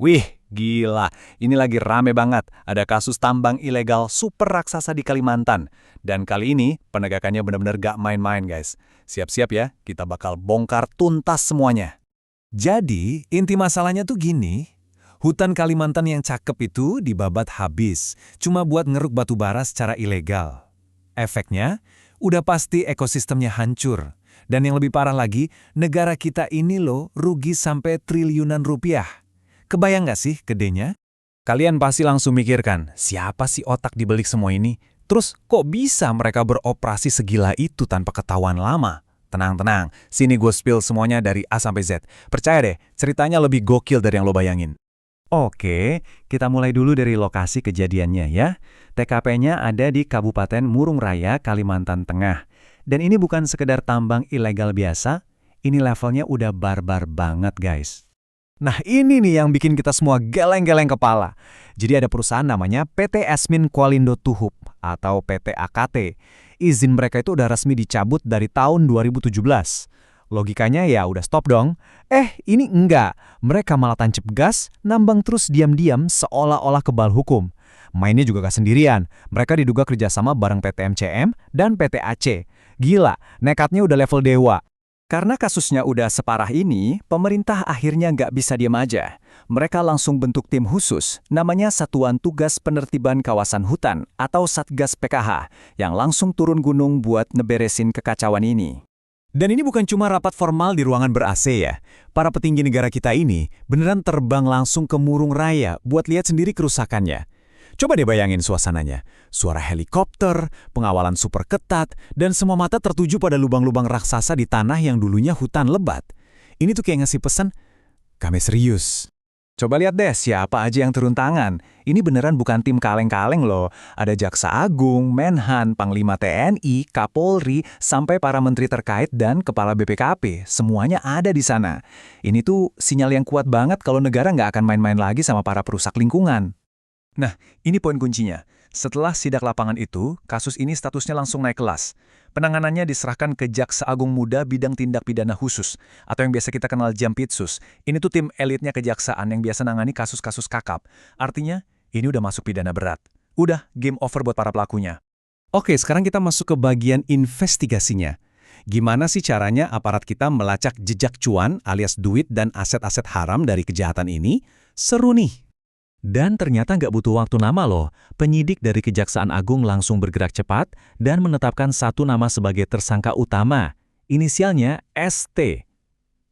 Wih, gila. Ini lagi rame banget. Ada kasus tambang ilegal super raksasa di Kalimantan. Dan kali ini penegakannya benar-benar gak main-main, guys. Siap-siap ya, kita bakal bongkar tuntas semuanya. Jadi, inti masalahnya tuh gini. Hutan Kalimantan yang cakep itu dibabat habis, cuma buat ngeruk batu bara secara ilegal. Efeknya, udah pasti ekosistemnya hancur. Dan yang lebih parah lagi, negara kita ini loh rugi sampai triliunan rupiah. Kebayang nggak sih gedenya? Kalian pasti langsung mikirkan, siapa sih otak dibalik semua ini? Terus kok bisa mereka beroperasi segila itu tanpa ketahuan lama? Tenang-tenang, sini gue spill semuanya dari A sampai Z. Percaya deh, ceritanya lebih gokil dari yang lo bayangin. Oke, kita mulai dulu dari lokasi kejadiannya ya. TKP-nya ada di Kabupaten Murung Raya, Kalimantan Tengah. Dan ini bukan sekedar tambang ilegal biasa, ini levelnya udah barbar banget guys. Nah ini nih yang bikin kita semua geleng-geleng kepala. Jadi ada perusahaan namanya PT Esmin Kualindo Tuhub atau PT AKT. Izin mereka itu udah resmi dicabut dari tahun 2017. Logikanya ya udah stop dong. Ini enggak. Mereka malah tancap gas, nambang terus diam-diam seolah-olah kebal hukum. Mainnya juga gak sendirian. Mereka diduga kerjasama bareng PT MCM dan PT AC. Gila, nekatnya udah level dewa. Karena kasusnya udah separah ini, pemerintah akhirnya nggak bisa diam aja. Mereka langsung bentuk tim khusus, namanya Satuan Tugas Penertiban Kawasan Hutan atau Satgas PKH, yang langsung turun gunung buat ngeberesin kekacauan ini. Dan ini bukan cuma rapat formal di ruangan ber-AC ya. Para petinggi negara kita ini beneran terbang langsung ke Murung Raya buat lihat sendiri kerusakannya. Coba deh bayangin suasananya. Suara helikopter, pengawalan super ketat, dan semua mata tertuju pada lubang-lubang raksasa di tanah yang dulunya hutan lebat. Ini tuh kayak ngasih pesan, kami serius. Coba lihat deh siapa aja yang turun tangan. Ini beneran bukan tim kaleng-kaleng loh. Ada Jaksa Agung, Menhan, Panglima TNI, Kapolri, sampai para menteri terkait dan Kepala BPKP. Semuanya ada di sana. Ini tuh sinyal yang kuat banget kalau negara nggak akan main-main lagi sama para perusak lingkungan. Nah, ini poin kuncinya. Setelah sidak lapangan itu, kasus ini statusnya langsung naik kelas. Penanganannya diserahkan ke Jaksa Agung Muda Bidang Tindak Pidana Khusus, atau yang biasa kita kenal Jampitsus. Ini tuh tim elitnya kejaksaan yang biasa nangani kasus-kasus kakap. Artinya, ini udah masuk pidana berat. Udah, game over buat para pelakunya. Oke, sekarang kita masuk ke bagian investigasinya. Gimana sih caranya aparat kita melacak jejak cuan alias duit dan aset-aset haram dari kejahatan ini? Seru nih! Dan ternyata nggak butuh waktu lama loh. Penyidik dari Kejaksaan Agung langsung bergerak cepat dan menetapkan satu nama sebagai tersangka utama. Inisialnya ST.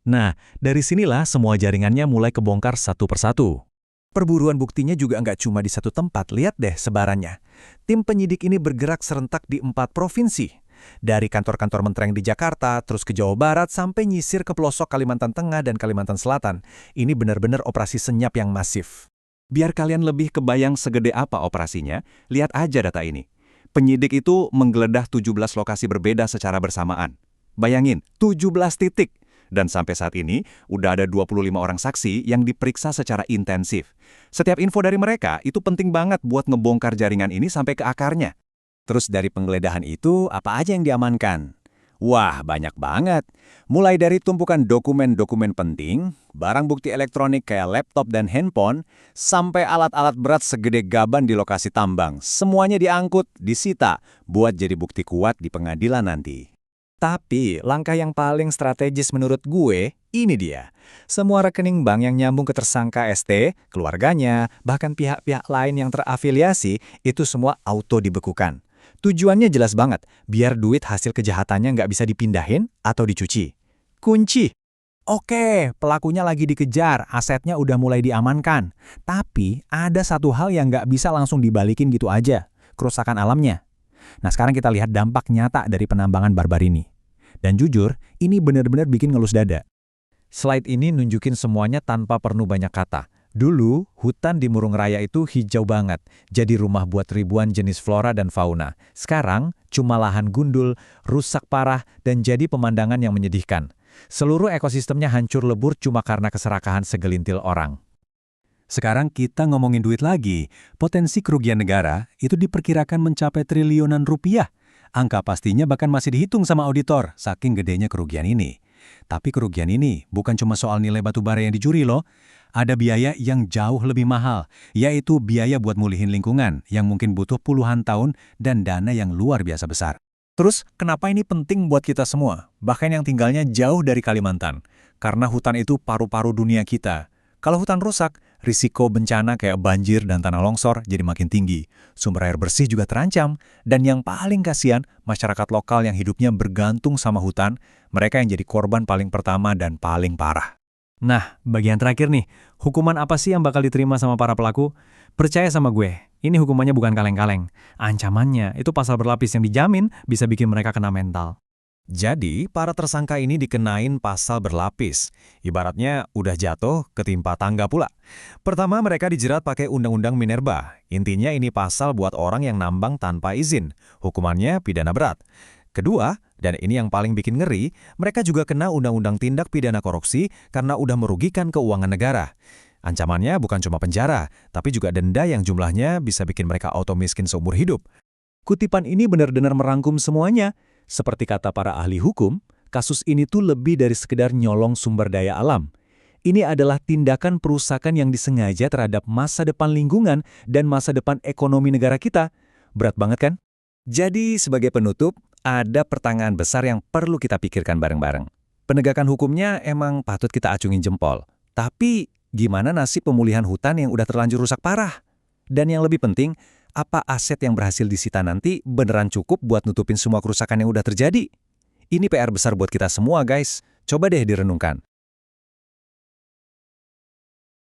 Nah, dari sinilah semua jaringannya mulai kebongkar satu persatu. Perburuan buktinya juga nggak cuma di satu tempat, lihat deh sebarannya. Tim penyidik ini bergerak serentak di 4 provinsi. Dari kantor-kantor mentereng di Jakarta, terus ke Jawa Barat, sampai nyisir ke pelosok Kalimantan Tengah dan Kalimantan Selatan. Ini benar-benar operasi senyap yang masif. Biar kalian lebih kebayang segede apa operasinya, lihat aja data ini. Penyidik itu menggeledah 17 lokasi berbeda secara bersamaan. Bayangin, 17 titik. Dan sampai saat ini, udah ada 25 orang saksi yang diperiksa secara intensif. Setiap info dari mereka itu penting banget buat ngebongkar jaringan ini sampai ke akarnya. Terus dari penggeledahan itu, apa aja yang diamankan? Wah, banyak banget. Mulai dari tumpukan dokumen-dokumen penting, barang bukti elektronik kayak laptop dan handphone, sampai alat-alat berat segede gaban di lokasi tambang. Semuanya diangkut, disita, buat jadi bukti kuat di pengadilan nanti. Tapi, langkah yang paling strategis menurut gue, ini dia. Semua rekening bank yang nyambung ke tersangka ST, keluarganya, bahkan pihak-pihak lain yang terafiliasi, itu semua auto dibekukan. Tujuannya jelas banget, biar duit hasil kejahatannya nggak bisa dipindahin atau dicuci. Kunci. Oke, pelakunya lagi dikejar, asetnya udah mulai diamankan. Tapi ada satu hal yang nggak bisa langsung dibalikin gitu aja, kerusakan alamnya. Nah sekarang kita lihat dampak nyata dari penambangan barbar ini. Dan jujur, ini benar-benar bikin ngelus dada. Slide ini nunjukin semuanya tanpa perlu banyak kata. Dulu, hutan di Murung Raya itu hijau banget, jadi rumah buat ribuan jenis flora dan fauna. Sekarang, cuma lahan gundul, rusak parah, dan jadi pemandangan yang menyedihkan. Seluruh ekosistemnya hancur lebur cuma karena keserakahan segelintir orang. Sekarang kita ngomongin duit lagi. Potensi kerugian negara itu diperkirakan mencapai triliunan rupiah. Angka pastinya bahkan masih dihitung sama auditor, saking gedenya kerugian ini. Tapi kerugian ini bukan cuma soal nilai batu bara yang dicuri loh. Ada biaya yang jauh lebih mahal, yaitu biaya buat mulihin lingkungan yang mungkin butuh puluhan tahun dan dana yang luar biasa besar. Terus, kenapa ini penting buat kita semua? Bahkan yang tinggalnya jauh dari Kalimantan. Karena hutan itu paru-paru dunia kita. Kalau hutan rusak, risiko bencana kayak banjir dan tanah longsor jadi makin tinggi. Sumber air bersih juga terancam. Dan yang paling kasihan, masyarakat lokal yang hidupnya bergantung sama hutan, mereka yang jadi korban paling pertama dan paling parah. Nah, bagian terakhir nih, hukuman apa sih yang bakal diterima sama para pelaku? Percaya sama gue, ini hukumannya bukan kaleng-kaleng. Ancamannya itu pasal berlapis yang dijamin bisa bikin mereka kena mental. Jadi, para tersangka ini dikenain pasal berlapis. Ibaratnya udah jatuh, ketimpa tangga pula. Pertama, mereka dijerat pakai Undang-Undang Minerba. Intinya ini pasal buat orang yang nambang tanpa izin. Hukumannya pidana berat. Kedua, dan ini yang paling bikin ngeri, mereka juga kena Undang-Undang Tindak Pidana Korupsi karena udah merugikan keuangan negara. Ancamannya bukan cuma penjara, tapi juga denda yang jumlahnya bisa bikin mereka auto miskin seumur hidup. Kutipan ini benar-benar merangkum semuanya. Seperti kata para ahli hukum, kasus ini tuh lebih dari sekedar nyolong sumber daya alam. Ini adalah tindakan perusakan yang disengaja terhadap masa depan lingkungan dan masa depan ekonomi negara kita. Berat banget kan? Jadi, sebagai penutup, ada pertanyaan besar yang perlu kita pikirkan bareng-bareng. Penegakan hukumnya emang patut kita acungin jempol. Tapi, gimana nasib pemulihan hutan yang udah terlanjur rusak parah? Dan yang lebih penting, apa aset yang berhasil disita nanti beneran cukup buat nutupin semua kerusakan yang udah terjadi? Ini PR besar buat kita semua, guys. Coba deh direnungkan.